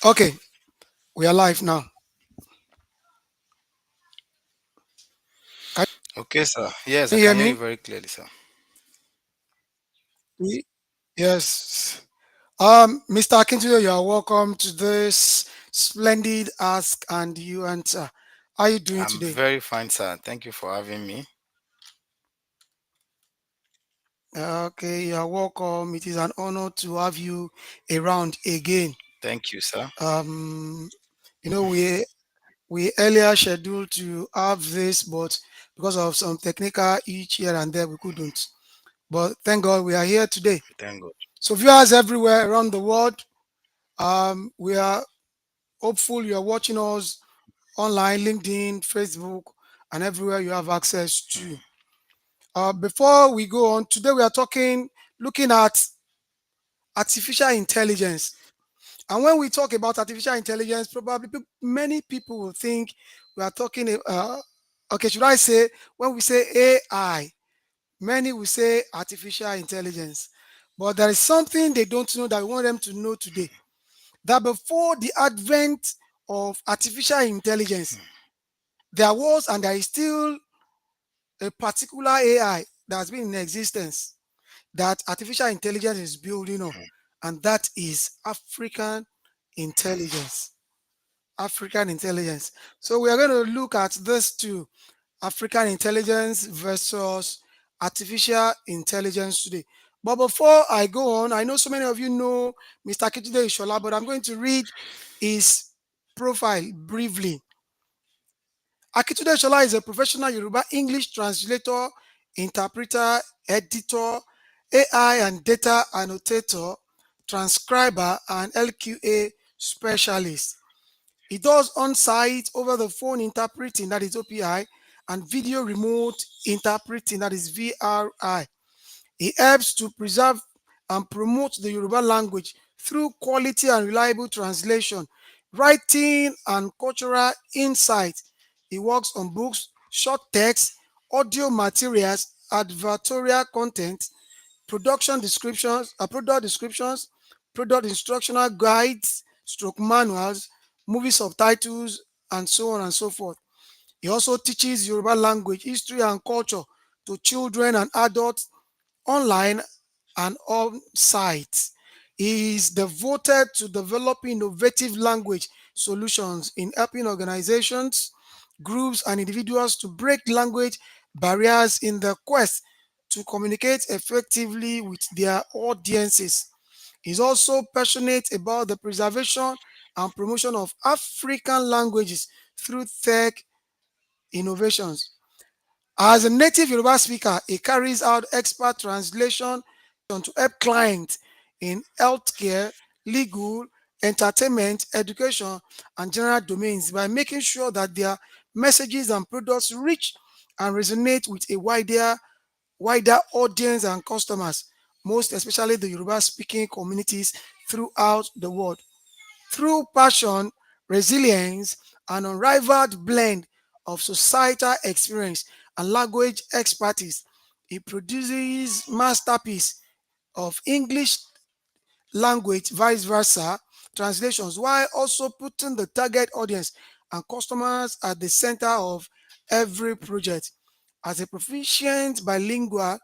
Okay, we are live now. Can Okay, sir. Yes, I you can hear hear you me? very clearly, sir. Yes. Mr. Akintuyo, you are welcome to this splendid ask and you answer. How are you doing I'm today? very fine, sir. Thank you for having me. Okay, you are welcome. It is an honor to have you around again. Thank you, sir. Um, we earlier scheduled to have this, but because of some technical each here and there, we couldn't. But thank God we are here today. Thank God. So viewers everywhere around the world, we are hopeful you are watching us online, LinkedIn, Facebook, and everywhere you have access to. Before we go on, today we are looking at artificial intelligence. And when we talk about artificial intelligence, probably many people will think we are talking, okay, should I say, when we say AI, many will say artificial intelligence. But there is something they don't know that we want them to know today, that before the advent of artificial intelligence, there was and there is still a particular AI that has been in existence that artificial intelligence is building on, and that is African intelligence. African intelligence. So we are going to look at this two, African intelligence versus artificial intelligence today. But before I go on, I know so many of you know Mr. Kitude Ishola, but I'm going to read his profile briefly. Akitude Shola is a professional Yoruba English translator, interpreter, editor, AI and data annotator, transcriber, and LQA specialist. He does on-site over the phone interpreting, that is OPI, and video remote interpreting, that is VRI. He helps to preserve and promote the Yoruba language through quality and reliable translation, writing, and cultural insight. He works on books, short text, audio materials, advertorial content, product descriptions, product instructional guides, stroke manuals, movie subtitles, and so on and so forth. He also teaches Yoruba language, history, and culture to children and adults online and on site. He is devoted to developing innovative language solutions in helping organizations, groups, and individuals to break language barriers in their quest to communicate effectively with their audiences. He's also passionate about the preservation and promotion of African languages through tech innovations. As a native Yoruba speaker, he carries out expert translation to help clients in healthcare, legal, entertainment, education, and general domains by making sure that their messages and products reach and resonate with a wider audience and customers, most especially the Yoruba speaking communities throughout the world. Through passion, resilience, and unrivaled blend of societal experience and language expertise, he produces masterpiece of English language, vice versa, translations, while also putting the target audience and customers at the center of every project. As a proficient bilingual,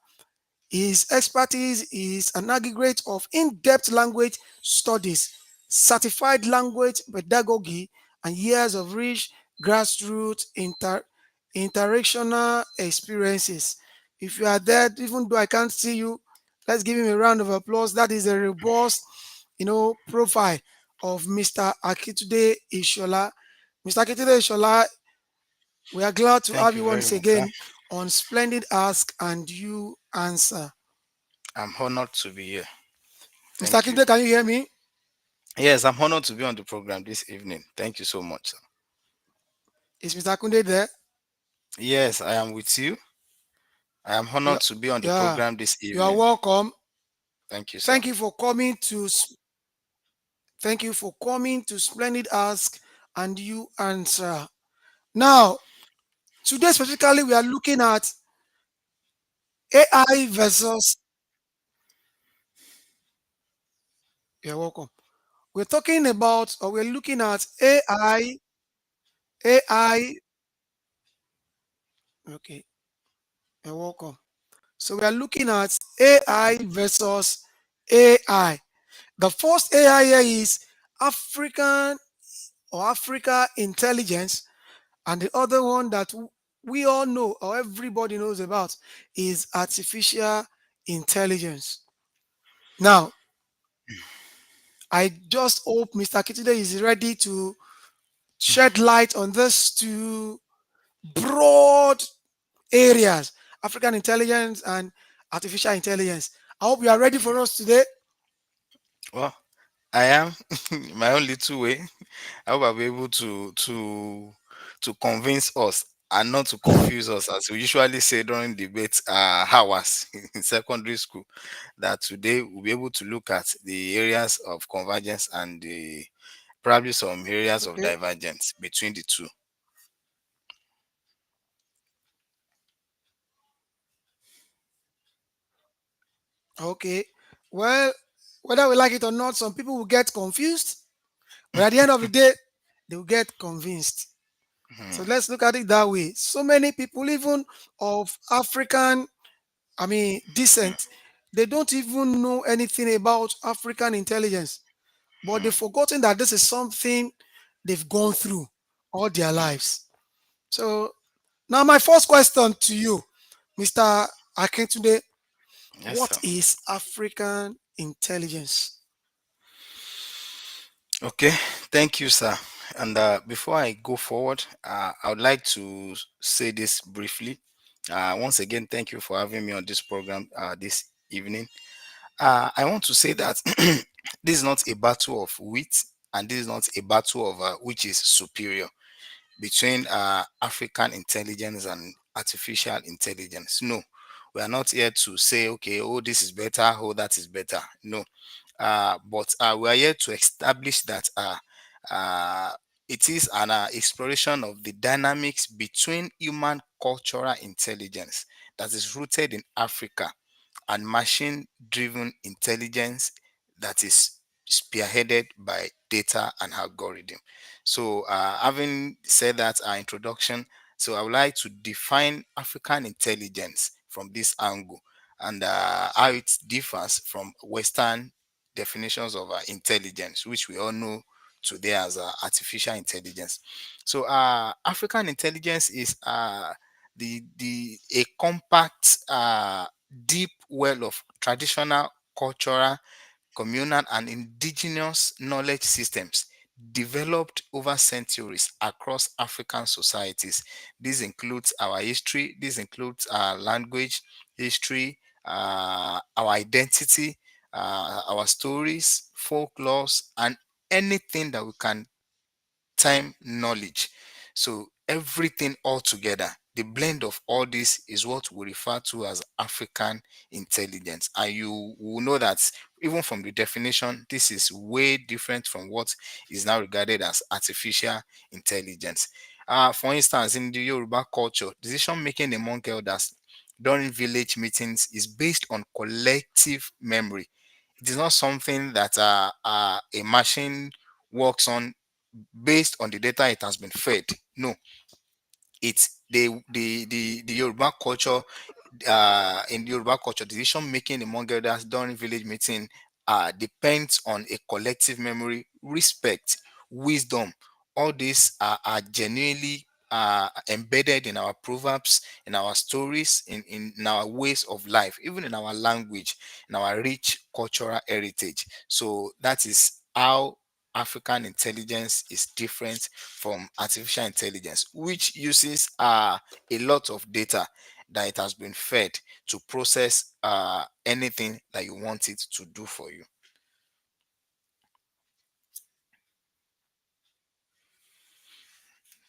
his expertise is an aggregate of in-depth language studies, certified language pedagogy, and years of rich grassroots interactional experiences. If you are there, even though I can't see you, let's give him a round of applause. That is a robust, profile of Mr. Akitude Ishola. Mr. Akitude Ishola, we are glad to Thank have you you very once much, sir. again on Splendid Ask and You Answer. I'm honored to be here. Mr. Thank you. Akinde, can you hear me? Yes, I'm honored to be on the program this evening. Thank you so much, sir. Is Mr. Akunde there? Yes, I am with you. I am Yeah, honored to be on the yeah. program this You are evening. welcome. Thank you, sir. Thank you for coming to thank you for coming to Splendid Ask and You Answer. Now, today specifically we are looking at AI versus you're welcome. We're talking about, or we're looking at AI. AI. Okay, you're welcome. So we are looking at AI versus AI. The first AI here is African or Africa intelligence, and the other one that we all know or everybody knows about is artificial intelligence. Now, I just hope Mr. Kitide is ready to shed light on these two broad areas, African intelligence and artificial intelligence. I hope you are ready for us today. Well, I am my own little way. I hope I'll be able to convince us and not to confuse us, as we usually say during debate hours in secondary school. That today we'll be able to look at the areas of convergence and probably some areas of Okay. divergence between the two. Okay. Well, whether we like it or not, some people will get confused, but at the end of the day, they will get convinced. So Mhm. let's look at it that way. So many people, even of African, descent, they don't even know anything about African intelligence, but they've forgotten that this is something they've gone through all their lives. So now, my first question to you, Mr. Akintunde, Yes, what sir. is African intelligence? Okay, thank you, sir. And before I go forward, I would like to say this briefly. Once again, thank you for having me on this program this evening. I want to say that this is not a battle of wit, and this is not a battle of which is superior between African intelligence and artificial intelligence. No, we are not here to say, okay, oh, this is better, oh, that is better. No, but we are here to establish that uh, it is an exploration of the dynamics between human cultural intelligence that is rooted in Africa and machine driven intelligence that is spearheaded by data and algorithm. So, having said that, our introduction, so I would like to define African intelligence from this angle and how it differs from Western definitions of intelligence, which we all know today as artificial intelligence. So, African intelligence is the a compact, deep well of traditional, cultural, communal, and indigenous knowledge systems developed over centuries across African societies. This includes our history, this includes our language, history, our identity, our stories, folklores, and anything that we can time, knowledge. So everything all together, the blend of all this is what we refer to as African intelligence. And you will know that even from the definition, this is way different from what is now regarded as artificial intelligence. For instance, in the Yoruba culture, decision making among elders during village meetings is based on collective memory. It is not something that a machine works on based on the data it has been fed. No, it's the Yoruba culture. In the Yoruba culture, decision making among elders during village meeting depends on a collective memory, respect, wisdom. All these are genuinely embedded in our proverbs, in our stories, in our ways of life, even in our language, in our rich cultural heritage. So that is how African intelligence is different from artificial intelligence, which uses a lot of data that it has been fed to process anything that you want it to do for you.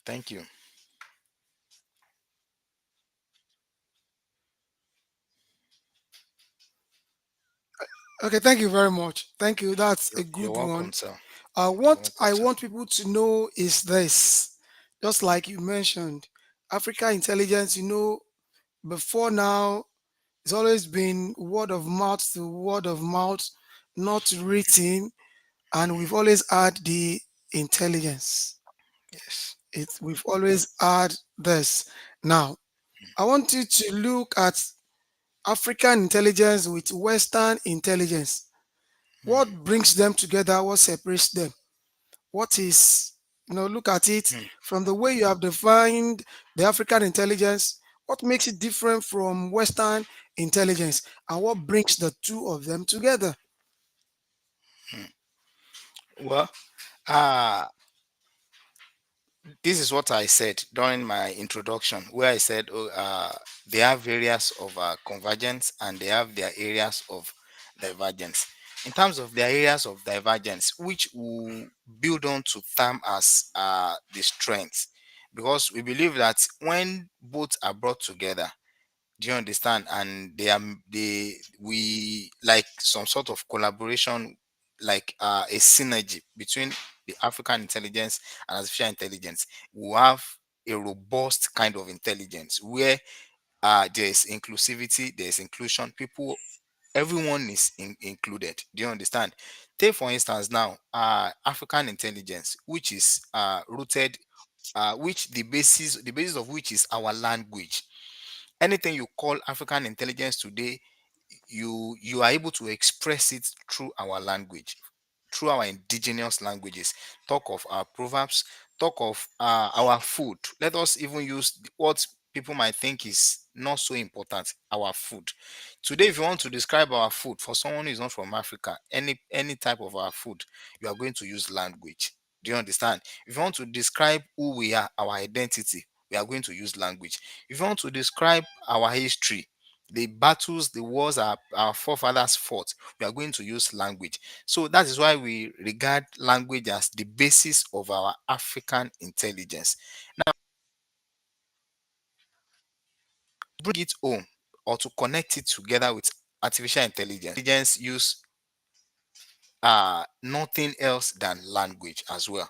Thank you. Okay, thank you very much. Thank you. That's a You're good one. welcome, sir. You're What welcome, I sir. want people to know is this. Just like you mentioned, Africa intelligence, before now, it's always been word of mouth to word of mouth, not written. and we've always had the intelligence. Yes. We've always had this. Now, I want you to look at African intelligence with Western intelligence. What brings them together? What separates them? What is, look at it Mm, from the way you have defined the African intelligence. What makes it different from Western intelligence? And what brings the two of them together? mm. Well, uh, this is what I said during my introduction, where I said, oh, they have areas of convergence and they have their areas of divergence. In terms of their areas of divergence, which will build on to term as the strengths, because we believe that when both are brought together, do you understand? And they we like some sort of collaboration, like a synergy between the African intelligence and artificial intelligence. We have a robust kind of intelligence where there is inclusivity, there is inclusion. People, everyone is included. Do you understand? Take for instance now, African intelligence, which is rooted, which the basis of which is our language. Anything you call African intelligence today, you are able to express it through our language, through our indigenous languages. Talk of our proverbs, talk of our food. Let us even use what people might think is not so important, our food. Today, if you want to describe our food for someone who is not from Africa, any type of our food, you are going to use language. Do you understand? If you want to describe who we are, our identity, we are going to use language. If you want to describe our history, the battles, the wars our forefathers fought, we are going to use language. So that is why we regard language as the basis of our African intelligence. Bring it home or to connect it together with artificial intelligence. Intelligence use nothing else than language as well.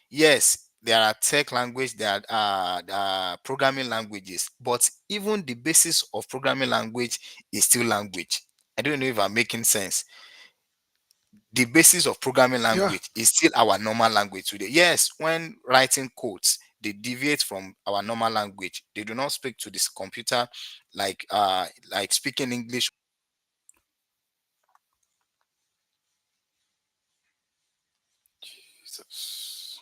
Yes, there are tech language, there are programming languages, but even the basis of programming language is still language. I don't know if I'm making sense. The basis of programming Yeah. language is still our normal language today. Yes, when writing codes, they deviate from our normal language. They do not speak to this computer like speaking English. Jesus.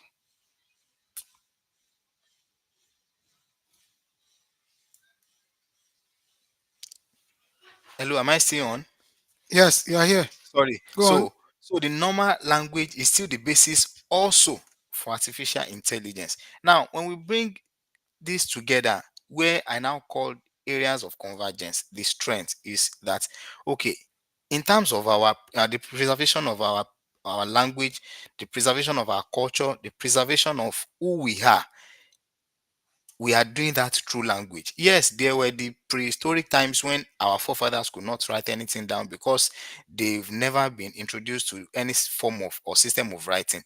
Hello, am I still on? Yes, you are here. Sorry. Go on. So the normal language is still the basis also for artificial intelligence. Now, when we bring this together, where I now call areas of convergence, the strength is that, okay, in terms of our the preservation of our language, the preservation of our culture, the preservation of who we are doing that through language. Yes, there were the prehistoric times when our forefathers could not write anything down because they've never been introduced to any form of or system of writing.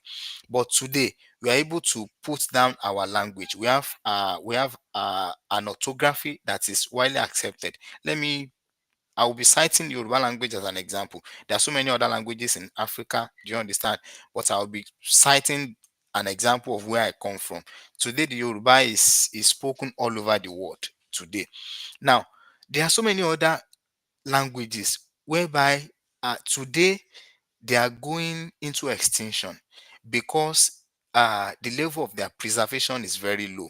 But today, we are able to put down our language. We have an orthography that is widely accepted. I will be citing Yoruba language as an example. There are so many other languages in Africa, do you understand? But I'll be citing an example of where I come from. Today, the Yoruba is spoken all over the world today. Now, there are so many other languages whereby today they are going into extinction because the level of their preservation is very low.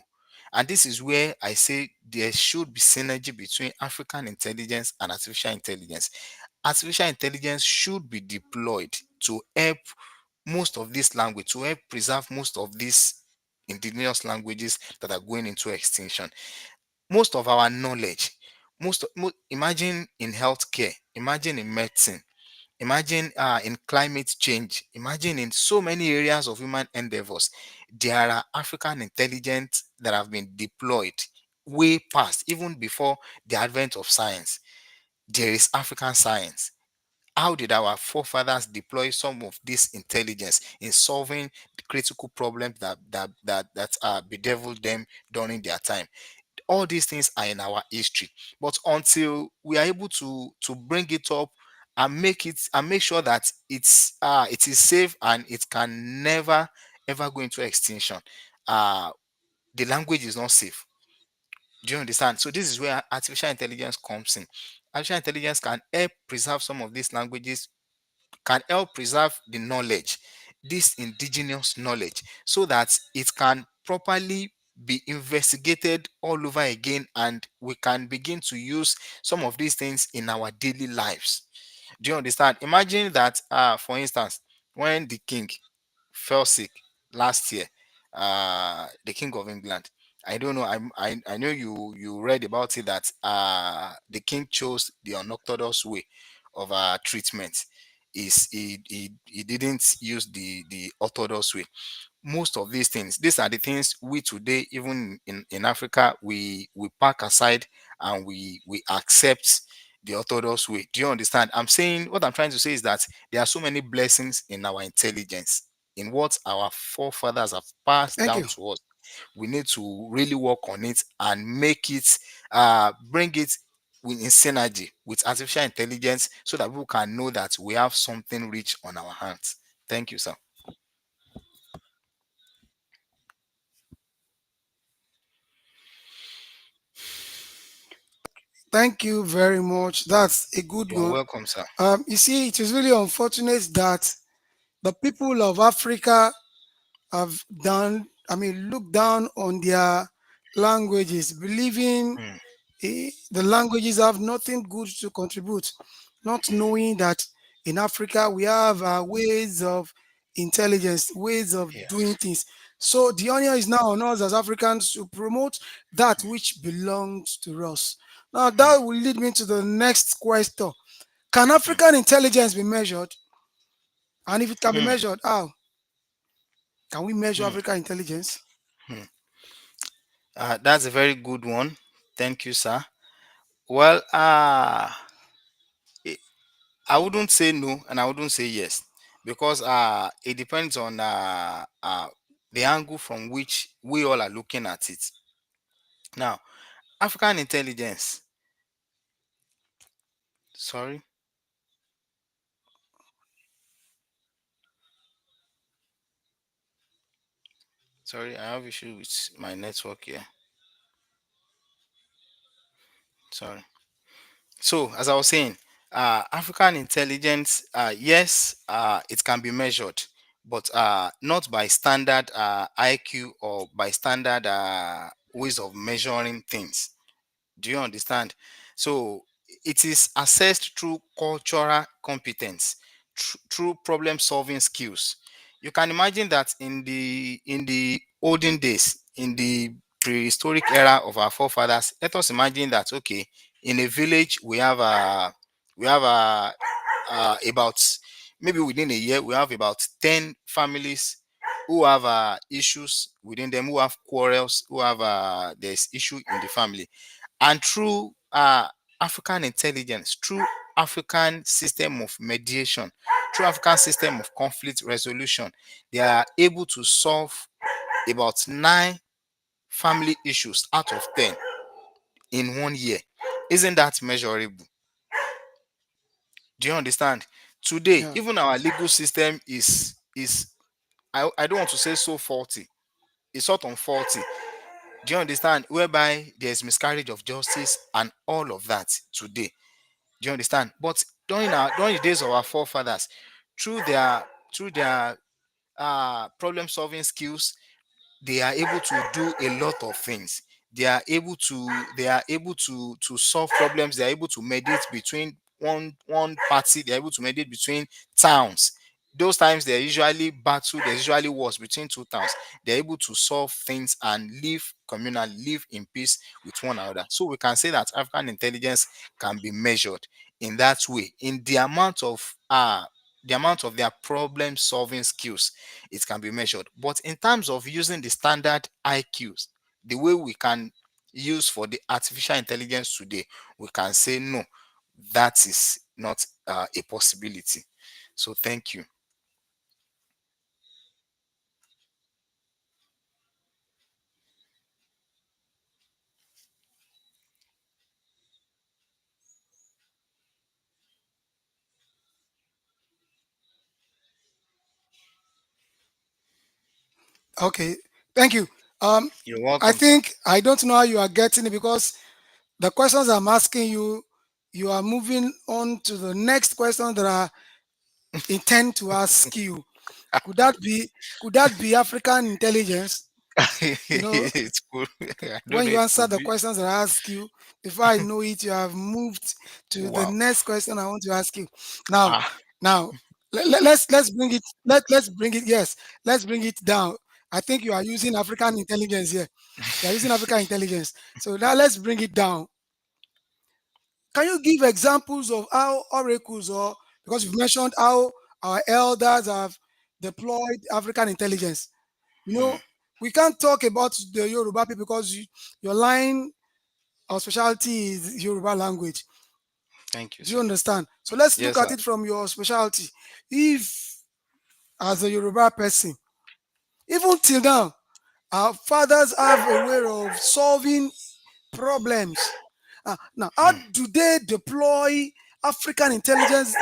And this is where I say there should be synergy between African intelligence and artificial intelligence. Artificial intelligence should be deployed to help most of this language, to help preserve most of these indigenous languages that are going into extinction. Most of our knowledge, imagine in healthcare, imagine in medicine, imagine in climate change, imagine in so many areas of human endeavors, there are African intelligence that have been deployed way past, even before the advent of science. There is African science. How did our forefathers deploy some of this intelligence in solving the critical problems that bedeviled them during their time? All these things are in our history, but until we are able to bring it up and make sure that it is safe and it can never ever go into extinction. uh the language is not safe. Do you understand? So this is where artificial intelligence comes in. Artificial intelligence can help preserve some of these languages, can help preserve the knowledge, this indigenous knowledge, so that it can properly be investigated all over again, and we can begin to use some of these things in our daily lives. Do you understand? Imagine that, for instance, when the king fell sick last year, the king of England. I don't know. I know you read about it that the king chose the unorthodox way of treatment. Is he didn't use the orthodox way. Most of these things, these are the things we today, even in Africa, we park aside and we accept the orthodox way. Do you understand? I'm saying, what I'm trying to say is that there are so many blessings in our intelligence, in what our forefathers have passed Thank down you. to us. We need to really work on it and make it, bring it in synergy with artificial intelligence, so that people can know that we have something rich on our hands. Thank you, sir. Thank you very much. That's a good You're one. welcome, sir. You see, it is really unfortunate that the people of Africa have done, I mean, look down on their languages, believing Hmm. the languages have nothing good to contribute, not knowing that in Africa we have ways of intelligence, ways of doing Yes. things. So the honor is now on us as Africans to promote that which belongs to us. Now Hmm. that will lead me to the next question. Can Hmm. African intelligence be measured? And if it can be Hmm. measured, how? Can we measure Hmm. African intelligence? Hmm. That's a very good one. Thank you, sir. Well, I I wouldn't say no and I wouldn't say yes, because it depends on the angle from which we all are looking at it. Now, African intelligence. Sorry, sorry, I have issue with my network here. Sorry. So, as I was saying, African intelligence, yes, it can be measured, but not by standard IQ or by standard ways of measuring things. Do you understand? So it is assessed through cultural competence, through problem solving skills. You can imagine that in the olden days, in the prehistoric era of our forefathers, let us imagine that, okay, in a village we have about, maybe within a year we have about 10 families who have issues within them, who have quarrels, who have there's issue in the family. And through African intelligence, through African system of mediation, through African system of conflict resolution, they are able to solve about 9 family issues out of 10 in 1 year. Isn't that measurable? Do you understand? Today, Yeah. even our legal system is I don't want to say so faulty. It's sort of faulty. Do you understand? Whereby there's miscarriage of justice and all of that today. Do you understand? But during the days of our forefathers, through their problem solving skills, they are able to do a lot of things. They are able to solve problems. They are able to mediate between one party. They are able to mediate between towns. Those times there are usually battle, there's usually wars between two towns. They're able to solve things and live communally, live in peace with one another. So we can say that African intelligence can be measured in that way, in the amount of their problem solving skills. It can be measured. But in terms of using the standard IQs, the way we can use for the artificial intelligence today, we can say no, that is not a possibility. So thank you. Okay, thank you. You're I welcome, sir. think I don't know how you are getting it because the questions I'm asking you, you are moving on to the next question that I intend to ask you. Could that be could that be African intelligence? You know, It's cool. I don't when know, you it answer could the be. questions that I ask you, before I know it, you have moved to the Wow. next question I want to ask you. Now, Ah. now let's bring it let's bring it yes, let's bring it down. I think you are using African intelligence here. You are using African intelligence. So now let's bring it down. Can you give examples of how oracles or because you've mentioned how our elders have deployed African intelligence? You Hmm. know, we can't talk about the Yoruba people because your line, our specialty is Yoruba language. Thank you, Do you sir. understand? So let's look Yes, at sir. it from your specialty. If, as a Yoruba person, even till now, our fathers have a way of solving problems. Now, how Hmm. do they deploy African intelligence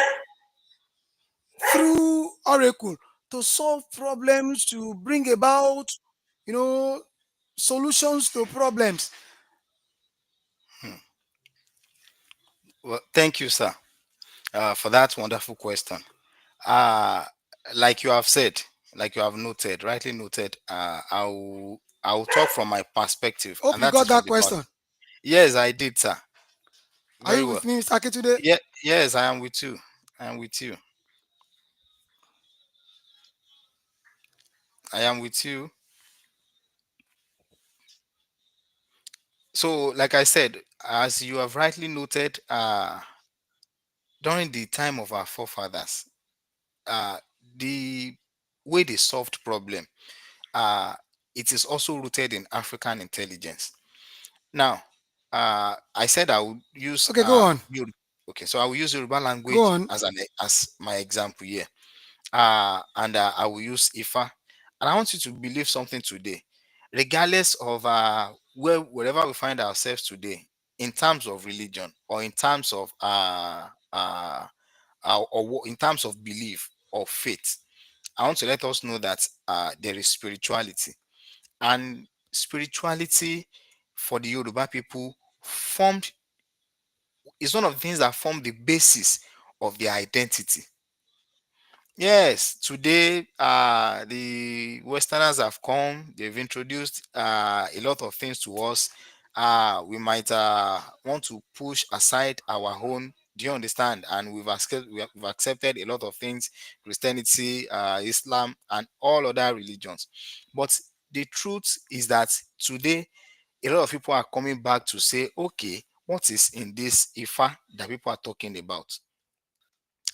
through Oracle to solve problems, to bring about, you know, solutions to problems? Hmm. Well, thank you, sir, for that wonderful question. Uh, like you have said, like you have noted, rightly noted, I will talk from my perspective, Hope and you that got is from that the part. question. Yes, I did, sir. Are Very you well. with me, Mr. Akintude? Yeah, yes, I am with you. I am with you. I am with you. So, like I said, as you have rightly noted, during the time of our forefathers, uh, the way they solved problem, uh, it is also rooted in African intelligence. Now, I said I would use Okay, go on. okay, so I will use Yoruba Go language on. as my example here. And I will use Ifa. And I want you to believe something today, regardless of wherever we find ourselves today, in terms of religion or in terms of in terms of belief or faith. I want to let us know that there is spirituality, and spirituality for the Yoruba people formed is one of the things that form the basis of their identity. Yes, today the Westerners have come, they've introduced a lot of things to us. We might want to push aside our own, do you understand? And we've accepted a lot of things, Christianity, Islam, and all other religions. But the truth is that today a lot of people are coming back to say, okay, what is in this Ifa that people are talking about?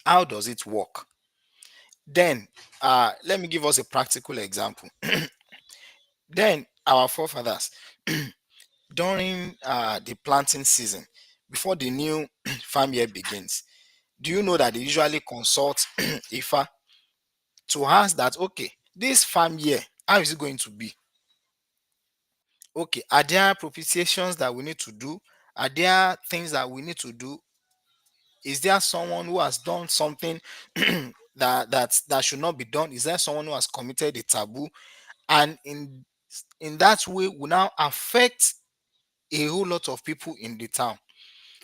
How does it work? Then, let me give us a practical example. Then, our forefathers, during the planting season, before the new farm year begins, do you know that they usually consult IFA to ask that, okay, this farm year, how is it going to be? Okay, are there propitiations that we need to do? Are there things that we need to do? Is there someone who has done something that should not be done? Is there someone who has committed a taboo? And in that way will now affect a whole lot of people in the town.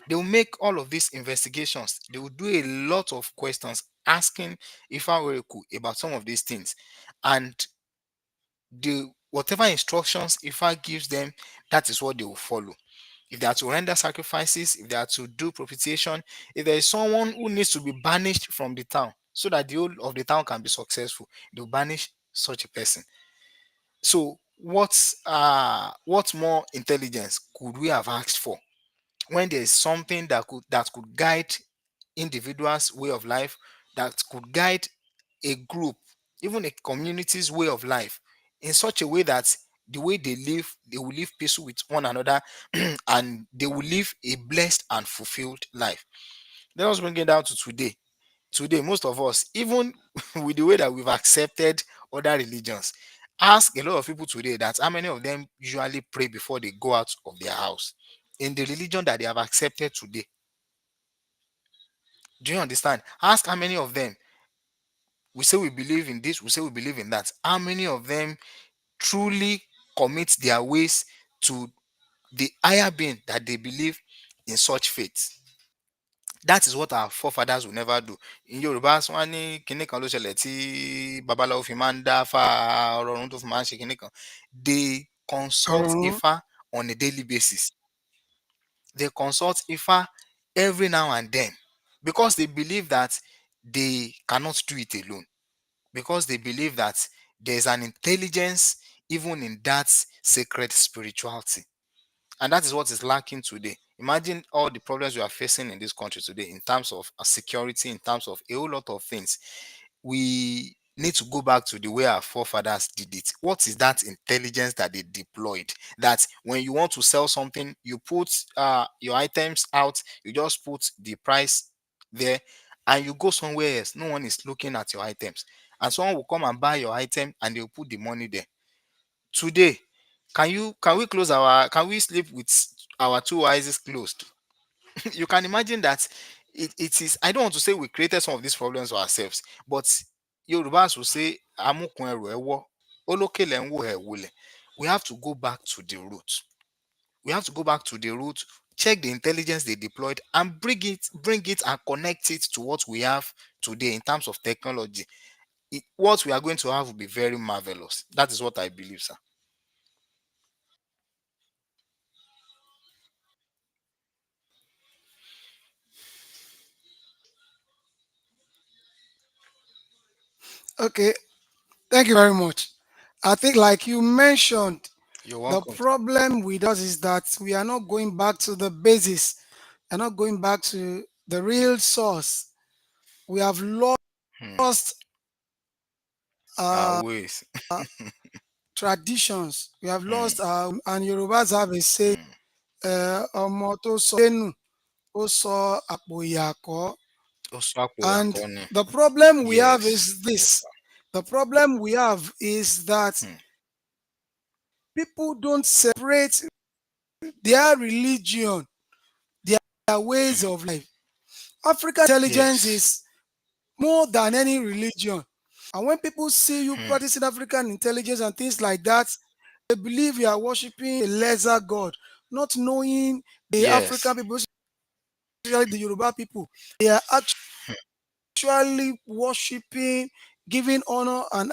They will make all of these investigations. They will do a lot of questions asking Ifa Wereku about some of these things. And the whatever instructions Ifa gives them, that is what they will follow. If they are to render sacrifices, if they are to do propitiation, if there is someone who needs to be banished from the town so that the whole of the town can be successful, they'll banish such a person. So what more intelligence could we have asked for when there is something that could guide individuals' way of life, that could guide a group, even a community's way of life, in such a way that the way they live, they will live peaceful with one another, and they will live a blessed and fulfilled life. Let us bring it down to today. Today, most of us, even with the way that we've accepted other religions, ask a lot of people today that how many of them usually pray before they go out of their house in the religion that they have accepted today. Do you understand? Ask how many of them, we say we believe in this, we say we believe in that. How many of them truly commit their ways to the higher being that they believe in such faith. That is what our forefathers will never do. In Yorùbá wọ́n ní kinní kan ló ṣẹlẹ̀ tí babaláwo fi máa ń dá fá ọ̀rọ̀ ọ̀run tó fi máa ń ṣe kinní kan. They consult ọ̀run. Ifá on a daily basis. They consult Ifa every now and then because they believe that they cannot do it alone. Because they believe that there's an intelligence even in that sacred spirituality. And that is what is lacking today. Imagine all the problems we are facing in this country today in terms of security, in terms of a whole lot of things. We need to go back to the way our forefathers did it. What is that intelligence that they deployed? That when you want to sell something, you put your items out, you just put the price there, and you go somewhere else. No one is looking at your items, and someone will come and buy your item, and they'll put the money there. Today, can we sleep with our two eyes closed? You can imagine that it is. I don't want to say we created some of these problems for ourselves, but Yorubas will say "Amukun ẹrù ẹ wọ́, olókèlè ń wò ẹ́ wọlẹ̀." We have to go back to the root. We have to go back to the root, check the intelligence they deployed, and bring it and connect it to what we have today in terms of technology. What we are going to have will be very marvelous. That is what I believe, sir. Okay, thank you very much. I think, like you mentioned, You're the welcome. problem with us is that we are not going back to the basis, and not going back to the real source. We have Hmm. lost uh, Ways. traditions. We have Hmm. lost, and Yorubas have a saying, Hmm. ọmọ tó sọ lẹ́nu, ó sọ àpò ìyàkọ́. Oswapo And Yakoni. the problem we have Yes. is Yes, this. sir. The problem we have is that Hmm. people don't separate their religion, their ways Hmm. of life. African intelligence Yes. is more than any religion. And when people see you Hmm. practicing African intelligence and things like that, they believe you are worshiping a lesser God, not knowing the Yes. African people, especially the Yoruba people, they are actually worshiping, giving honor and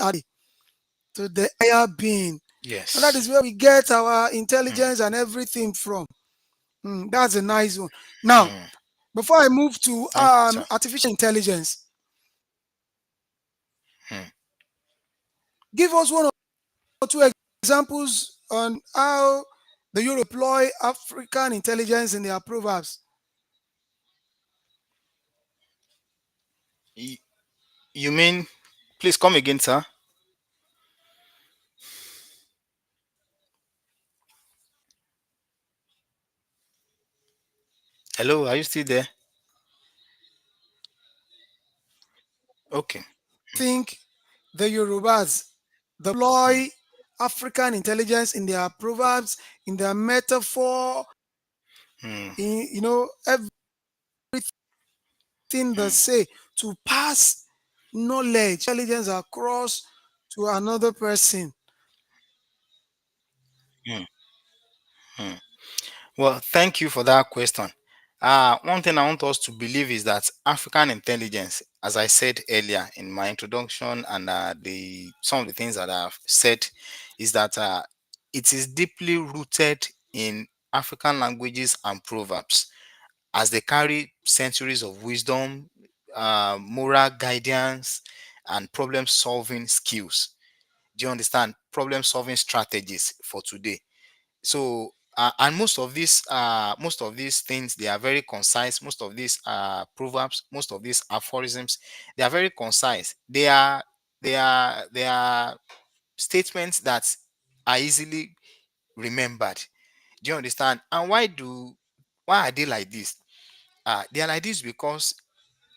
to the higher being. And that Yes. is where we get our Hmm. intelligence and everything from. That's a nice one. Now, Hmm. before I move to Thank you, sir. artificial intelligence, Hmm. give us one or two examples on how the Euro deploy African intelligence in their proverbs. Y- You mean, please come again, sir? Hello, are you still there? Okay. Think the Yorubas Hmm. deploy African intelligence in their proverbs, in their metaphor, Hmm. in everything they Hmm. say to pass knowledge, intelligence across to another person. Hmm. Hmm. Well, thank you for that question. One thing I want us to believe is that African intelligence, as I said earlier in my introduction, and the some of the things that I've said, is that it is deeply rooted in African languages and proverbs, as they carry centuries of wisdom, moral guidance, and problem-solving skills. Do you understand? Problem-solving strategies for today. So and most of these things, they are very concise. Most of these proverbs, most of these aphorisms, they are very concise. They are statements that are easily remembered. Do you understand? And why are they like this? They are like this because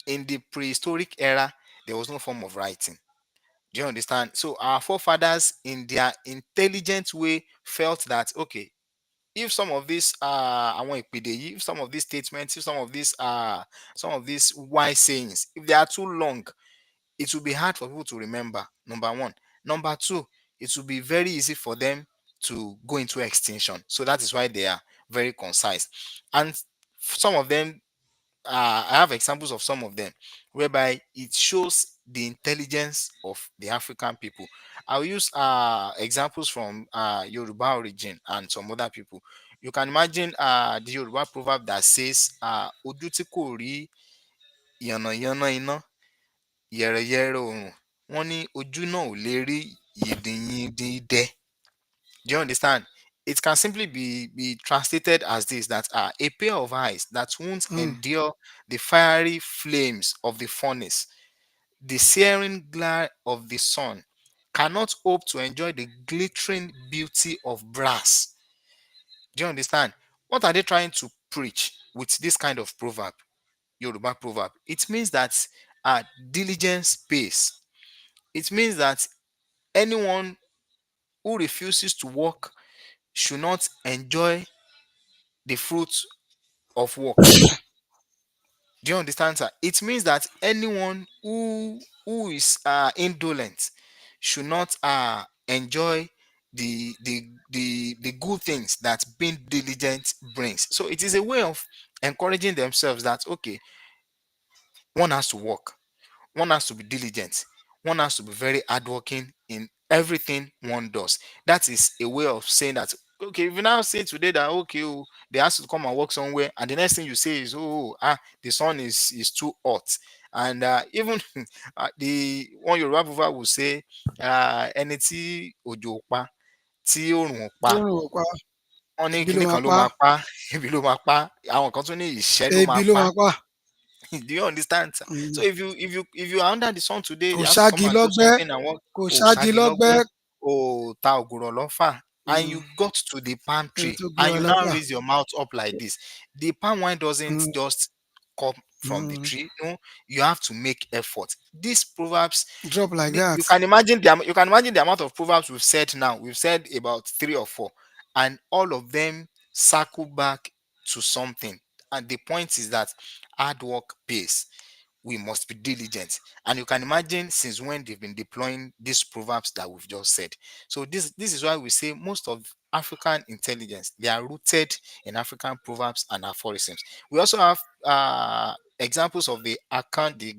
in the prehistoric era there was no form of writing. Do you understand? So our forefathers, in their intelligent way, felt that, okay, if some of these àwọn ìpèdè yìí, if some of these statements, if some of these wise sayings, if they are too long, it will be hard for people to remember. Number one. Number two, it will be very easy for them to go into extinction. So that is why they are very concise. And some of them, I have examples of some of them whereby it shows the intelligence of the African people. I'll use examples from Yoruba origin and some other people. You can imagine the Yoruba proverb that says, "Ojú tí kò rí yànnàyànnà iná, yẹ̀rẹ̀yẹ̀rẹ̀ oòrùn, wọ́n ní ojú náà ò lè rí yìndìnyìndìn idẹ." Do you understand? It can simply be translated as this, that a pair of eyes that won't Mm. endure the fiery flames of the furnace, the searing glare of the sun, cannot hope to enjoy the glittering beauty of brass. Do you understand? What are they trying to preach with this kind of proverb, Yoruba proverb? It means that diligence pays. It means that anyone who refuses to work should not enjoy the fruit of work. Do you understand, sir? It means that anyone who is indolent should not enjoy the good things that being diligent brings. So it is a way of encouraging themselves that okay, one has to work, one has to be diligent, one has to be very hardworking in everything one does. That is a way of saying that okay, if you now say today that okay, oh, they ask you to come and work somewhere, and the next thing you say is the sun is too hot. And even the one Yoruba proverb will say ẹni tí òjò ò pa tí òrùn ò Tó pa, rùn ò pa, wọn ní ebi ló kinní máa kan ló pa, máa pa ebi ló máa pa, àwọn kan tún ní ìṣẹ́ ló ebi máa ló pa. máa pa. Do you understand, sir? So Mm. if you are under the sun today, Kò they ask you to come ṣáági and do lọ́gbẹ́, something and work. kò Oh, ṣáági shagi lọ́gbẹ́. logbe, oh ta oguro lofa. And Mm. you got to the palm Ẹni tree tó gbé and wa you now lọ́fà. raise your mouth up like this. The palm wine doesn't Mm. just come from the Mm. tree. No, you have to make effort. These proverbs, Drop like you that. can imagine the amount of proverbs we've said now. We've said about 3 or 4, and all of them circle back to something. And the point is that hard work pays. We must be diligent. And you can imagine since when they've been deploying these proverbs that we've just said. So this is why we say most of African intelligence, they are rooted in African proverbs and aphorisms. We also have examples of the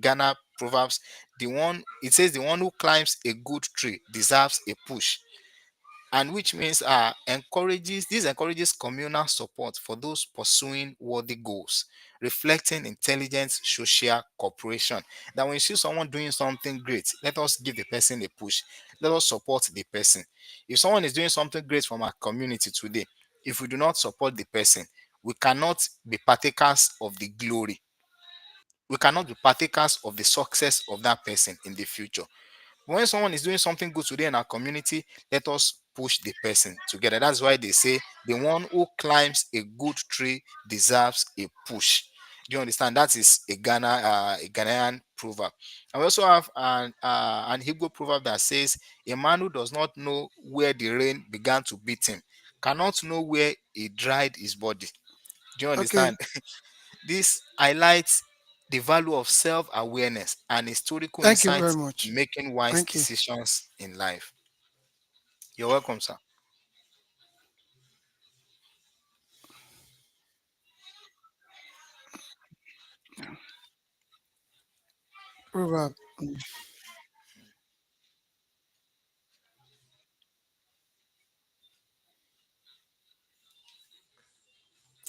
Ghana proverbs. The one it says the one who climbs a good tree deserves a push, and which means encourages communal support for those pursuing worthy goals, reflecting intelligent social cooperation. That when you see someone doing something great, let us give the person a push, let us support the person. If someone is doing something great from our community today, if we do not support the person, we cannot be partakers of the glory, we cannot be partakers of the success of that person in the future. When someone is doing something good today in our community, let us push the person together. That's why they say the one who climbs a good tree deserves a push. Do you understand? That is a Ghanaian proverb. And we also have an Hebrew proverb that says, "A man who does not know where the rain began to beat him cannot know where he dried his body." Do you Okay. understand? This highlights the value of self awareness and historical Thank you very insights much. in making wise Thank you. decisions in life. You're welcome, sir. Proverb. Mm.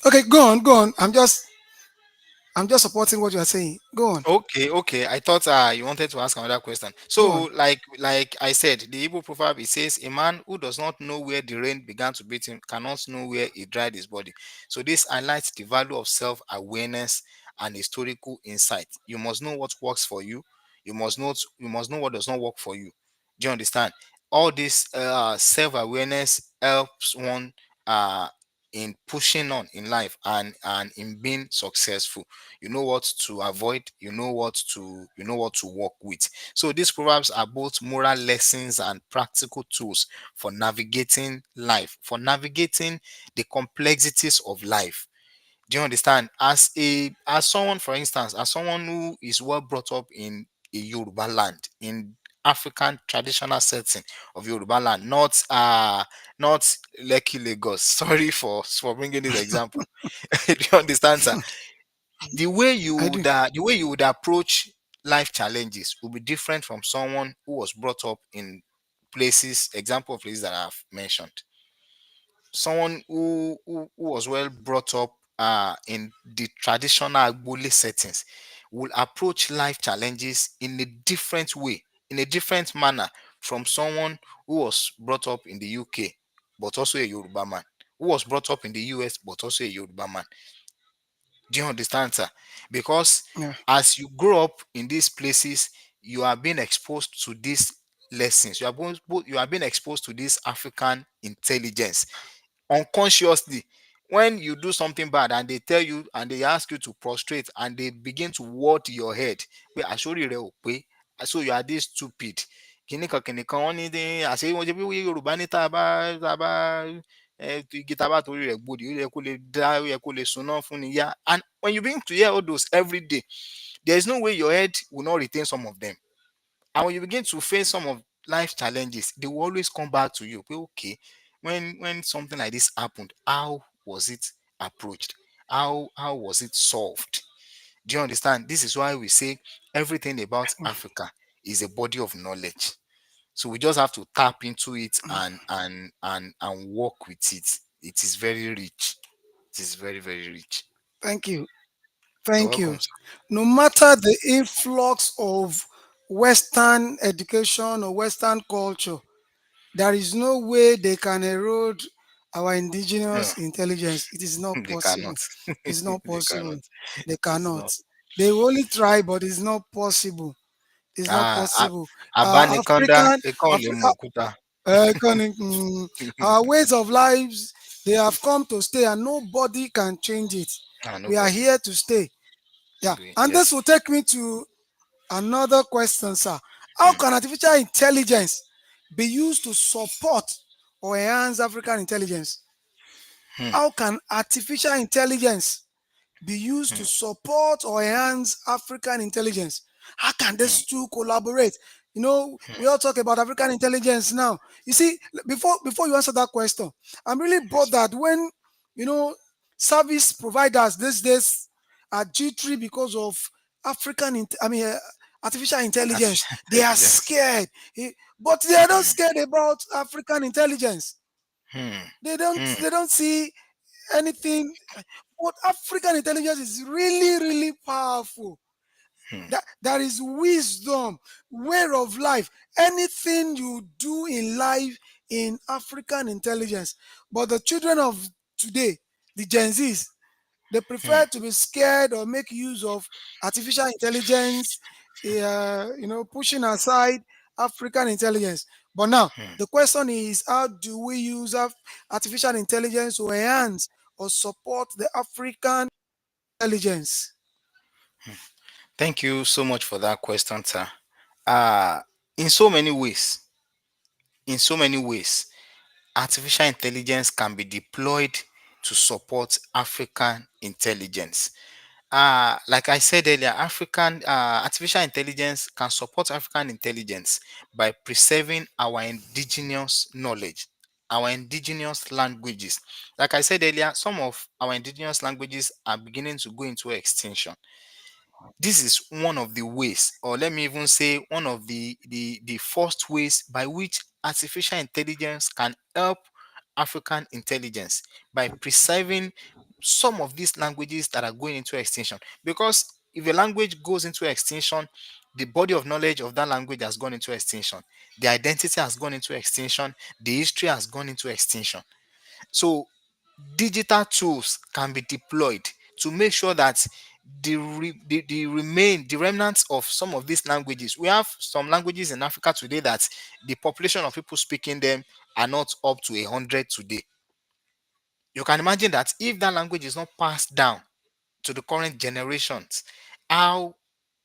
Okay, go on, go on. I'm just supporting what you are saying. Go on, Okay, okay. I thought you wanted to ask another question. go So, on. like I said, the Hebrew proverb it says, "A man who does not know where the rain began to beat him cannot know where he dried his body." So, this highlights the value of self-awareness and historical insight. You must know what works for you. You must know what does not work for you. Do you understand? All this self-awareness helps one in pushing on in life and in being successful. You know what to avoid, you know what to work with. So these proverbs are both moral lessons and practical tools for navigating life, for navigating the complexities of life. Do you understand? As someone, for instance, as someone who is well brought up in a Yoruba land, in African traditional setting of Yoruba land, not Lekki Lagos. Sorry for bringing this example. Do you understand, sir? I do. The way you would approach life challenges will be different from someone who was brought up in places, example of places that I've mentioned. Someone who was well brought up in the traditional Agbole settings will approach life challenges in a different way, in a different manner from someone who was brought up in the UK but also a Yoruba man, who was brought up in the US but also a Yoruba man. Do you understand, sir? Because Yeah. as you grow up in these places, you are being exposed to these lessons. You are being exposed to this African intelligence unconsciously. When you do something bad and they tell you and they ask you to prostrate and they begin to ward your head, pé àsórí rẹ ò pé, so you are this stupid. Kìnìkan wọ́n ní àṣé wọ́n ṣe bí Yorùbá ní tá a bá igi tá a bá torí rẹ̀ gbòdì ó yẹ kó lè dá ó yẹ kó lè sunná fún ni yá. And when you begin to hear all those every day, there is no way your head will not retain some of them. And when you begin to face some of life challenges, they will always come back to you. Okay, when something like this happened, how was it approached? How was it solved? Do you understand? This is why we say everything about Africa is a body of knowledge. So we just have to tap into it and work with it. It is very rich. It is very, very rich. Thank you. You're Thank you. welcome, sir. No matter the influx of Western education or Western culture, there is no way they can erode our No, indigenous intelligence. It is not they cannot. possible. It's not They possible. cannot. They It's cannot. not. They will only try, but it's not possible. It's not Ah, possible. Abánikọ́ndá, African, ikán ò lè mú Africa, òkúta. our ways of lives, they have come to stay, and nobody can change it. Ah, We are nobody. here to stay. Yeah, and this Yes. will take me to another question, sir. How Hmm, can artificial intelligence be used to support or enhance African intelligence? hmm, How can artificial intelligence be used to hmm, support or enhance African intelligence? How can hmm, these two collaborate? We hmm. all talk about African intelligence now. You see, before you answer that question, I'm really Yes. bothered when you know service providers these days are jittery because of artificial intelligence. Artificial They are intelligence. scared, but they are not Hmm, scared about African intelligence. hmm, They don't. hmm, They don't see anything. But African intelligence is really, really powerful. hmm, That there is wisdom, way of life, anything you do in life in African intelligence. But the children of today, the Gen Zs, they hmm, prefer to be scared or make use of artificial intelligence, pushing aside African intelligence. But now, hmm, the question is, how do we use artificial intelligence to enhance or support the African intelligence? hmm. Thank you so much for that question, sir. Uh, in so many ways, in so many ways, artificial intelligence can be deployed to support African intelligence. Like I said earlier, African artificial intelligence can support African intelligence by preserving our indigenous knowledge, our indigenous languages. Like I said earlier, some of our indigenous languages are beginning to go into extinction. This is one of the ways, or let me even say one of the first ways by which artificial intelligence can help African intelligence by preserving some of these languages that are going into extinction. Because if a language goes into extinction, the body of knowledge of that language has gone into extinction, the identity has gone into extinction, the history has gone into extinction. So digital tools can be deployed to make sure that the remnants of some of these languages. We have some languages in Africa today that the population of people speaking them are not up to 100 today. You can imagine that if that language is not passed down to the current generations, how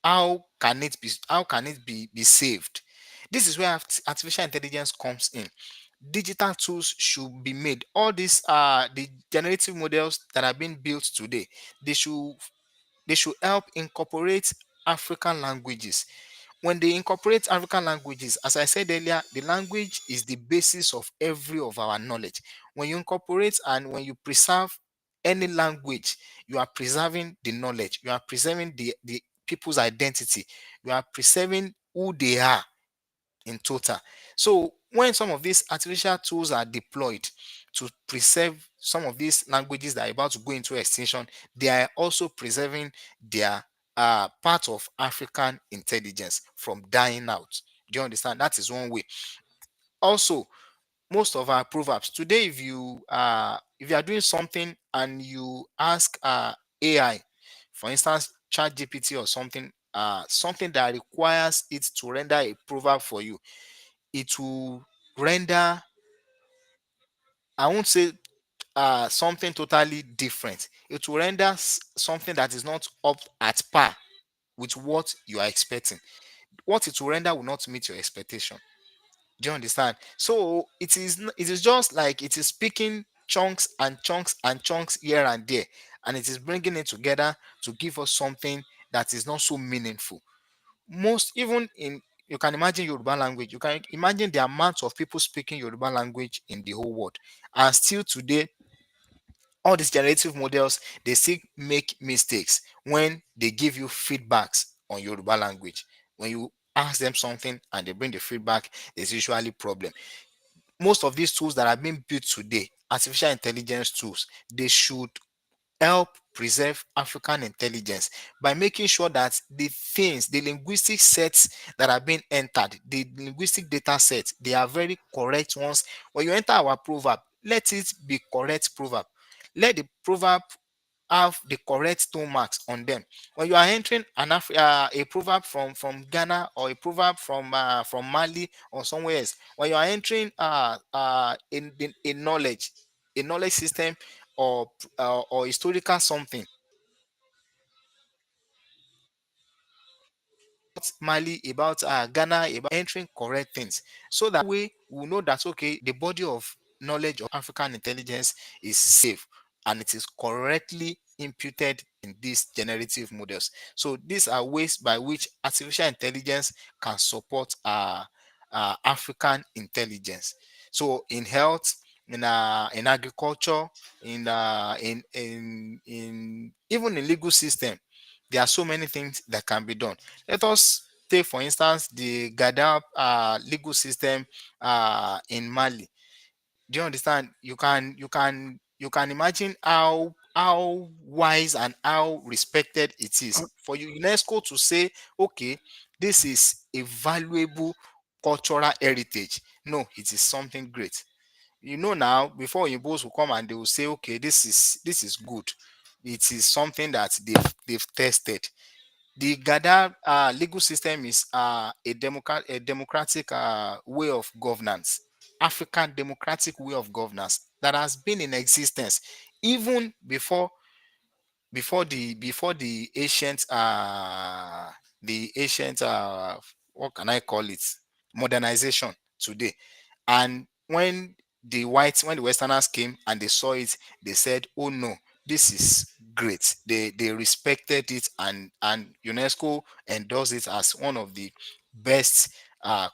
how can it be saved? This is where artificial intelligence comes in. Digital tools should be made. All these the generative models that are being built today, they should they should help incorporate African languages. when they incorporate African languages, as I said earlier, the language is the basis of every of our knowledge. When you incorporate and when you preserve any language, you are preserving the knowledge, you are preserving the people's identity, you are preserving who they are in total. So when some of these artificial tools are deployed to preserve some of these languages that are about to go into extinction, they are also preserving their part of African intelligence from dying out. Do you understand? That is one way. Also, most of our proverbs today, if you are doing something and you ask AI, for instance, chat GPT or something, something that requires it to render a proverb for you, it will render, I won't say something totally different. It will render something that is not up at par with what you are expecting. What it will render will not meet your expectation. Do you understand? So it is just like it is picking chunks and chunks and chunks here and there, and it is bringing it together to give us something that is not so meaningful. Most even in, you can imagine Yoruba language, you can imagine the amount of people speaking Yoruba language in the whole world, and still today all these generative models, they still make mistakes when they give you feedbacks on Yoruba language. When you ask them something and they bring the feedback, there's usually problem. Most of these tools that are being built today, artificial intelligence tools, they should help preserve African intelligence by making sure that the things, the linguistic sets that are being entered, the linguistic data sets, they are very correct ones. When you enter our proverb, let it be correct proverb. Let the proverb have the correct tone marks on them. When you are entering a proverb from Ghana, or a proverb from Mali or somewhere else, when you are entering in a knowledge system, or historical something about Mali, about Ghana, about entering correct things, so that way we know that okay, the body of knowledge of African intelligence is safe and it is correctly imputed in these generative models. So these are ways by which artificial intelligence can support African intelligence. So in health, in agriculture, in even in legal system, there are so many things that can be done. Let us take, for instance, the Gadab legal system in Mali. Do you understand? You can imagine how wise and how respected it is for UNESCO to say, okay, this is a valuable cultural heritage. No, it is something great. Now, before Igbos will come and they will say, okay, this is good. It is something that they've tested. The Gada legal system is a democratic way of governance, African democratic way of governance that has been in existence even before the ancient what can I call it, modernization today. And when the Westerners came and they saw it, they said, "Oh no, this is great." They respected it, and UNESCO endorsed it as one of the best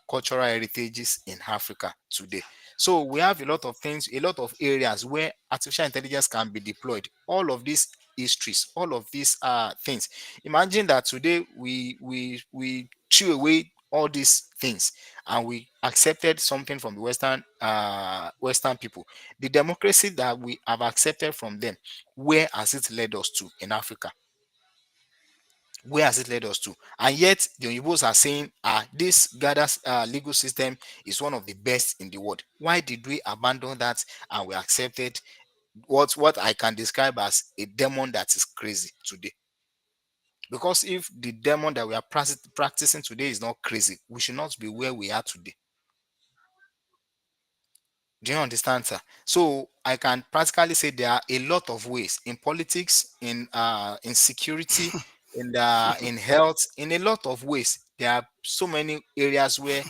cultural heritages in Africa today. So we have a lot of things, a lot of areas where artificial intelligence can be deployed. All of these histories, all of these things. Imagine that today we threw away all these things and we accepted something from the Western people. The democracy that we have accepted from them, where has it led us to in Africa? Where has it led us to? And yet the Oyinbos are saying, this Gada's legal system is one of the best in the world. Why did we abandon that and we accepted what I can describe as a demon that is crazy today? Because if the demon that we are practicing today is not crazy, we should not be where we are today. Do you understand, sir? So I can practically say there are a lot of ways in politics, in security, in health, in a lot of ways. There are so many areas where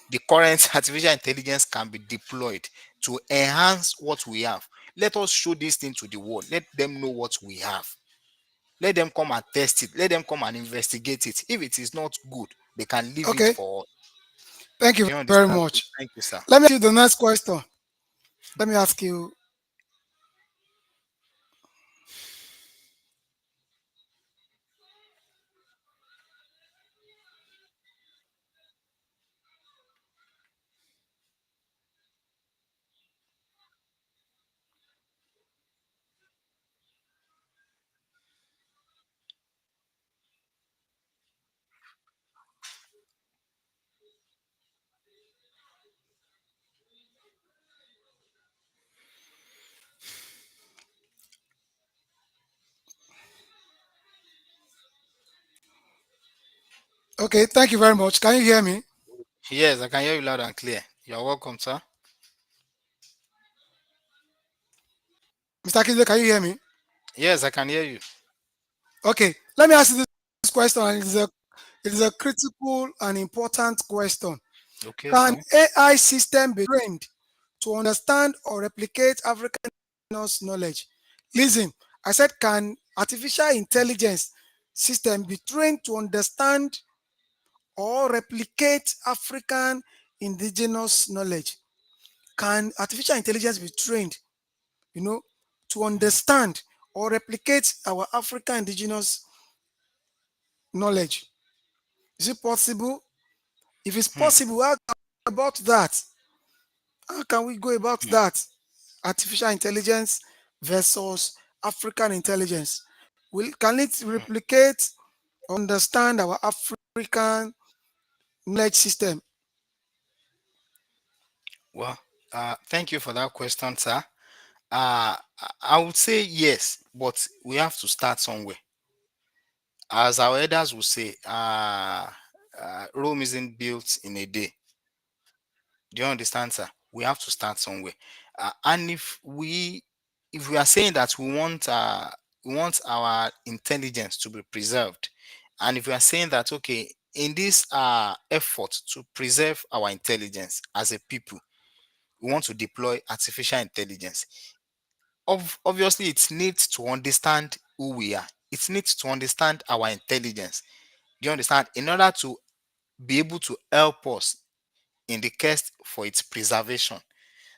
the current artificial intelligence can be deployed to enhance what we have. Let us show this thing to the world. Let them know what we have. Let them come and test it. Let them come and investigate it. If it is not good, They can leave it Okay. for us. Thank you Do you very understand? much. Thank you, sir. Let me ask you the next question. Let me ask you. Okay. Thank you very much. Can you hear me, Yes, I can hear you loud and clear. You're welcome, sir. Mr. Kizbe? Can you hear me? Yes, I can hear you. Okay. Let me ask you this question. And it is a critical and important question. Okay, Can sir. AI system be trained to understand or replicate African knowledge? Listen, I said, can artificial intelligence system be trained to understand or replicate African indigenous knowledge? Can artificial intelligence be trained, you know, to Mhm. understand or replicate our African indigenous knowledge? Is it possible? If it's Hmm. possible, how about that? How can we go about Hmm. that? Artificial intelligence versus African intelligence. Can it Hmm. replicate, understand our African knowledge system? Well, thank you for that question, sir. I would say yes, but we have to start somewhere. As our elders will say, Rome isn't built in a day. Do you understand, sir? We have to start somewhere. And if we are saying that we want our intelligence to be preserved, and if we are saying that okay, in this effort to preserve our intelligence as a people, we want to deploy artificial intelligence. Obviously, it needs to understand who we are. It needs to understand our intelligence. Do you understand? In order to be able to help us in the quest for its preservation.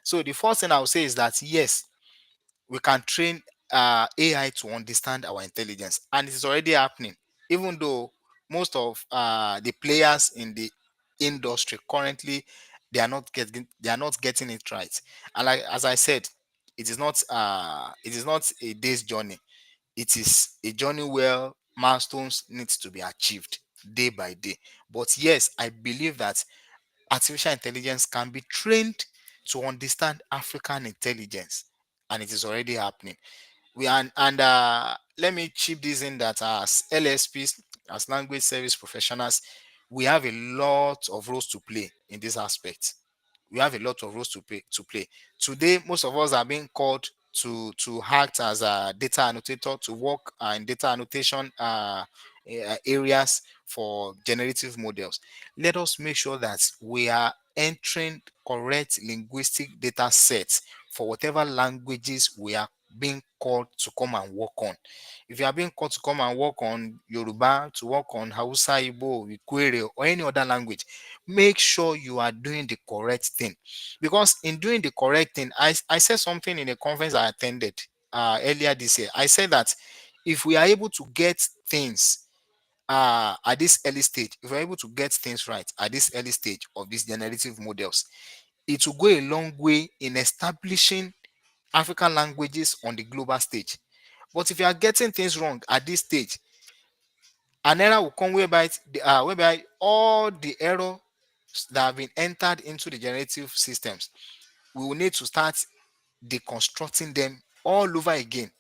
So the first thing I would say is that yes, we can train AI to understand our intelligence, and it is already happening. Even though most of the players in the industry currently they are not getting it right. And like as I said, it is not a day's journey. It is a journey where milestones needs to be achieved day by day. But yes, I believe that artificial intelligence can be trained to understand African intelligence, and it is already happening. And let me chip this in that as LSPs, as language service professionals, we have a lot of roles to play in this aspect. We have a lot of roles to play. Today, most of us are being called to act as a data annotator, to work in data annotation areas for generative models. Let us make sure that we are entering correct linguistic data sets for whatever languages we are being called to come and work on. If you are being called to come and work on Yoruba, to work on Hausa, Igbo, Ikwere, or any other language, make sure you are doing the correct thing. Because in doing the correct thing, I said something in a conference I attended earlier this year. I said that if we are able to get things at this early stage, if we're able to get things right at this early stage of these generative models, it will go a long way in establishing African languages on the global stage. But if you are getting things wrong at this stage, an error will come whereby all the errors that have been entered into the generative systems, we will need to start deconstructing them all over again.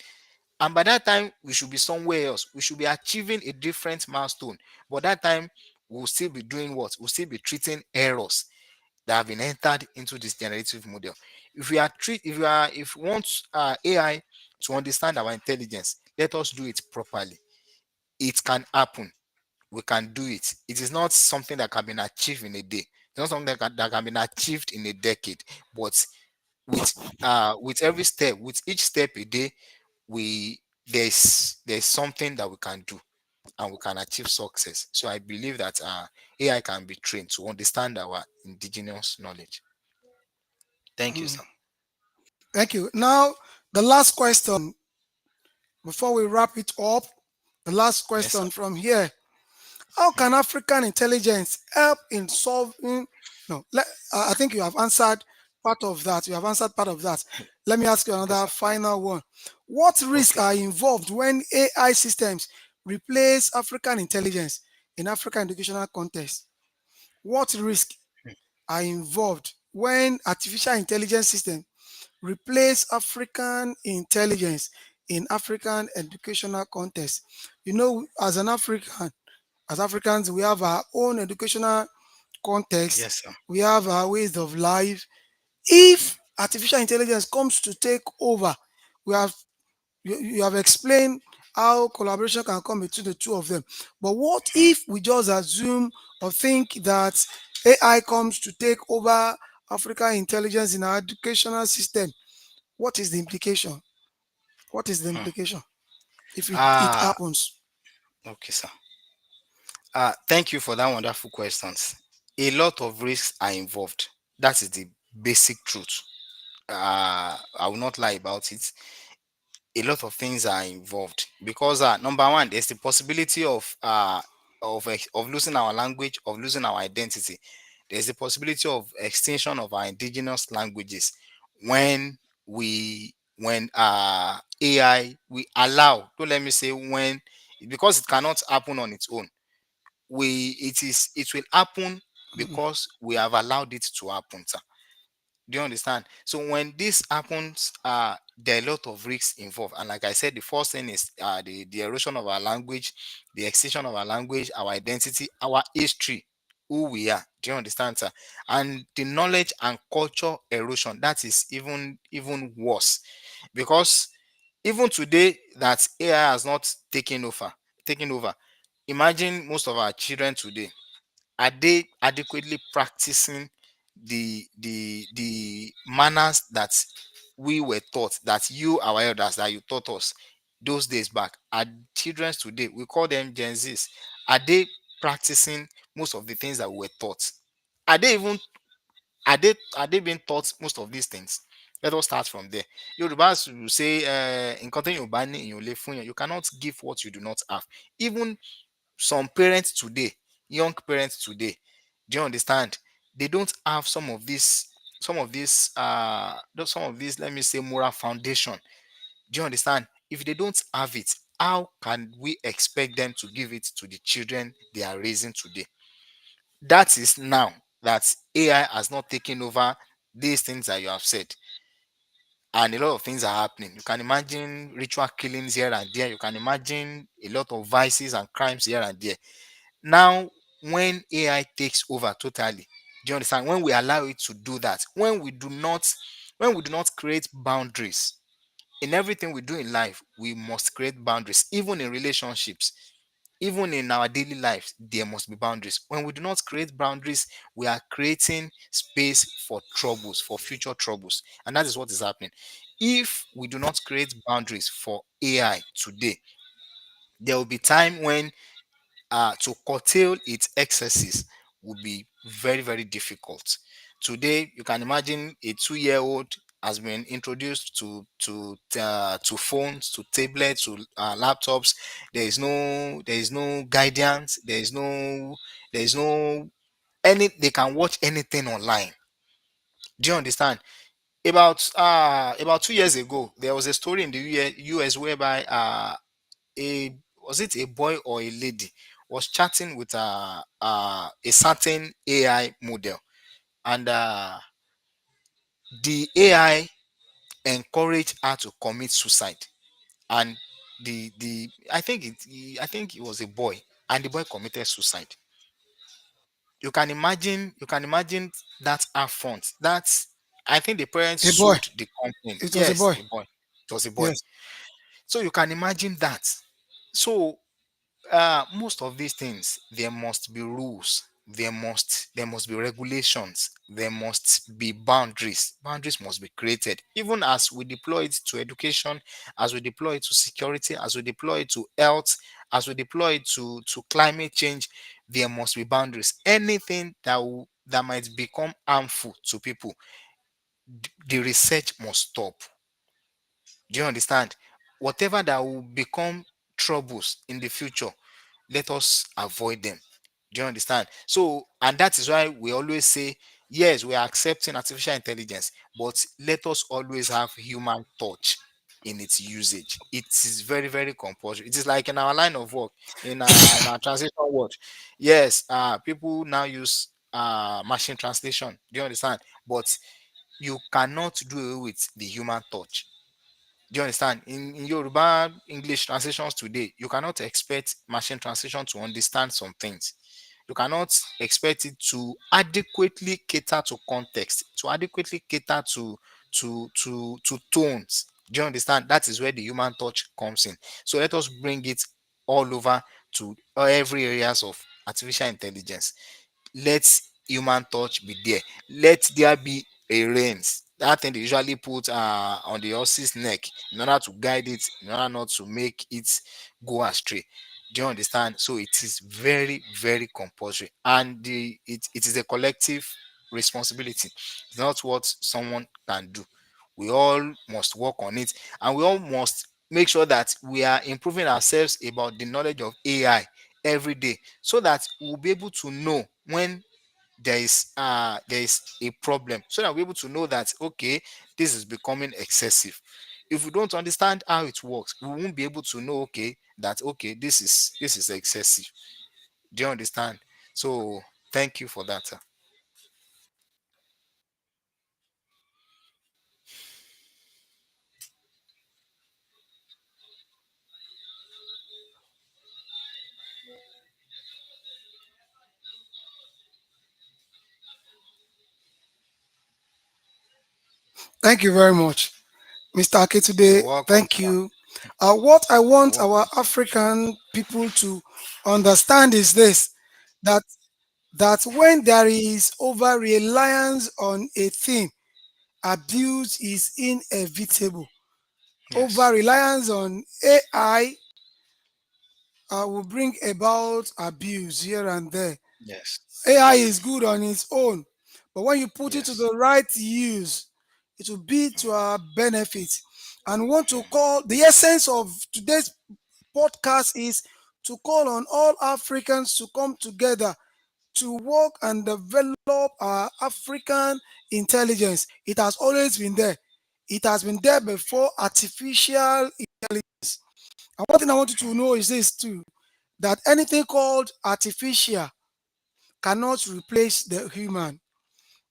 And by that time, we should be somewhere else. We should be achieving a different milestone. But that time, we'll still be doing what? We'll still be treating errors that have been entered into this generative model. If we want AI to understand our intelligence, let us do it properly. It can happen. We can do it. It is not something that can be achieved in a day. It's not something that can be achieved in a decade. But with every step, with each step a day, we there's something that we can do. and we can achieve success. So I believe that AI can be trained to understand our indigenous knowledge. Thank you, Mm. sir. Thank you. Now, the last question before we wrap it up, the last Yes, sir. question from here. How can African intelligence help in solving? No, I think you have answered part of that. You have answered part of that. Let me ask you Yes, another sir. final one. What risks Okay. are involved when AI systems replace African intelligence in African educational context? What risks are involved when artificial intelligence systems replace African intelligence in African educational context? You know, as Africans, we have our own educational context, Yes, sir. we have our ways of life. Hmm. If artificial intelligence comes to take over, we have you have explained how collaboration can come between the two of them. But what Hmm. if we just assume or think that AI comes to take over African intelligence in our educational system? What is the implication? What is the Hmm. implication if it Ah, happens? okay, sir. Thank you for that wonderful questions. A lot of risks are involved. That is the basic truth. I will not lie about it. A lot of things are involved because number one, there's the possibility of losing our language, of losing our identity. There's the possibility of extinction of our indigenous languages when AI we allow. Don't let me say when, because it cannot happen on its own. It will happen Mm. because we have allowed it to happen, sir. Do you understand? So when this happens, there are a lot of risks involved. And like I said, the first thing is the erosion of our language, the extinction of our language, our identity, our history, who we are. Do you understand, sir? And the knowledge and culture erosion, that is even worse. Because even today that AI has not taken over. Imagine most of our children today, are they adequately practicing the manners that we were taught, that you, our elders, that you taught us those days back? Are children today, we call them Gen Zs, are they practicing most of the things that we were taught? Are they even are they being taught most of these things? Let us start from there. Yorùbá will say, nǹkan téèyàn ò bá ní èèyàn ò lè fún yàn. You cannot give what you do not have. Even some parents today, young parents today, do you understand? They don't have some of these, let me say, moral foundation. Do you understand? If they don't have it, how can we expect them to give it to the children they are raising today? That is now that AI has not taken over these things that you have said. And a lot of things are happening. You can imagine ritual killings here and there. You can imagine a lot of vices and crimes here and there. Now, when AI takes over totally, do you understand? When we allow it to do that, when we do not create boundaries in everything we do in life, we must create boundaries. Even in relationships, even in our daily lives, there must be boundaries. When we do not create boundaries, we are creating space for troubles, for future troubles, and that is what is happening. If we do not create boundaries for AI today, there will be time when to curtail its excesses will be very, very difficult. Today, you can imagine a 2-year-old has been introduced to phones, to tablets, to laptops. There is no guidance. There is no any. They can watch anything online. Do you understand? About 2 years ago, there was a story in the US whereby a was it a boy or a lady was chatting with a certain AI model, and the AI encouraged her to commit suicide. And the I think it was a boy, and the boy committed suicide. You can imagine that affront. That's I think the parents A boy. sued the company. It was a Yes, boy. a boy. It was a boy. Yes. So you can imagine that. So most of these things, there must be rules, there must be regulations, there must be boundaries must be created, even as we deploy it to education, as we deploy it to security, as we deploy it to health, as we deploy it to climate change, there must be boundaries. Anything that might become harmful to people, the research must stop. Do you understand? Whatever that will become troubles in the future, let us avoid them. Do you understand? So, and that is why we always say, yes, we are accepting artificial intelligence, but let us always have human touch in its usage. It is very, very compulsory. It is like in our line of work, in our translation work. Yes, people now use machine translation. Do you understand? But you cannot do away with the human touch. Do you understand? In Yoruba English translations today, you cannot expect machine translation to understand some things. You cannot expect it to adequately cater to context, to adequately cater to tones. Do you understand? That is where the human touch comes in. So let us bring it all over to every areas of artificial intelligence. Let human touch be there. Let there be a reins. That thing they usually put on the horse's neck in order to guide it, in order not to make it go astray. Do you understand? So it is very, very compulsory, and it is a collective responsibility. It's not what someone can do. We all must work on it, and we all must make sure that we are improving ourselves about the knowledge of AI every day, so that we'll be able to know when there is a problem, so that we're able to know that okay, this is becoming excessive. If we don't understand how it works, we won't be able to know okay, that okay, this is excessive. Do you understand? So thank you for that, sir. Thank you very much, Mr. You're Aketude. welcome, Thank sir. you. What I You're want our welcome, sir. African people to understand is this, that when there is over reliance on a thing, abuse is inevitable. Yes. Over reliance on AI will bring about abuse here and there. Yes. AI is good on its own, but when you put it to Yes. the right use, it will be to our benefit. And want to call the essence of today's podcast is to call on all Africans to come together to work and develop our African intelligence. It has always been there. It has been there before artificial intelligence. And one thing I want you to know is this too, that anything called artificial cannot replace the human.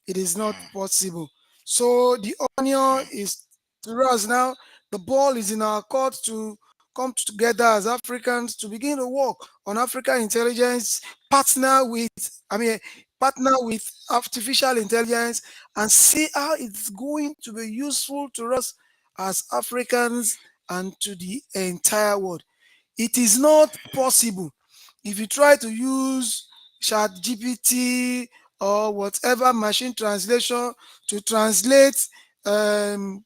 It is not possible. So the onion is to us now. The ball is in our court to come together as Africans to begin to work on African intelligence, partner with, I mean, partner with artificial intelligence and see how it's going to be useful to us as Africans and to the entire world. It is not possible if you try to use chat gpt or whatever machine translation to translate um,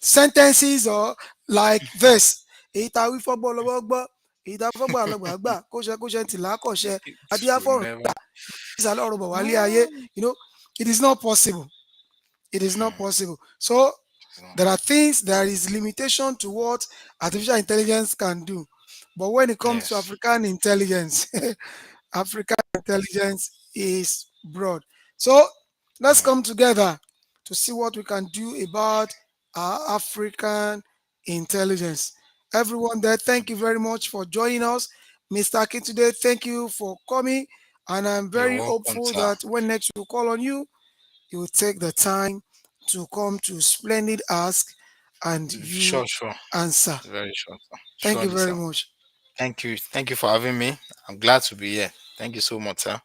sentences or like this. Èyí tá a wí fọ́gbọ́n lọ́wọ́ gbọ́, èyí tá a fọ́gbọ́n àlọ́gbà gbà, kóṣẹ tìlá kọ̀ṣẹ, It will adíáfọ̀rùn never. ìsàlẹ̀ ọ̀rọ̀ bọ̀ wálé ayé. You know, it is not possible. It is not possible. So there are things, there is limitation to what artificial intelligence can do. But when it comes to Yes. African intelligence, African intelligence is broad. So let's come together to see what we can do about our African intelligence. Everyone there, thank you very much for joining us. Mr. Akintude, thank you for coming. And I'm You're very welcome, hopeful sir. that when next we call on you, you will take the time to come to Splendid Ask and you Sure, sure. answer. Very sure, sir. Thank you Surely, very sir. much. Thank you. Thank you for having me. I'm glad to be here. Thank you so much, sir.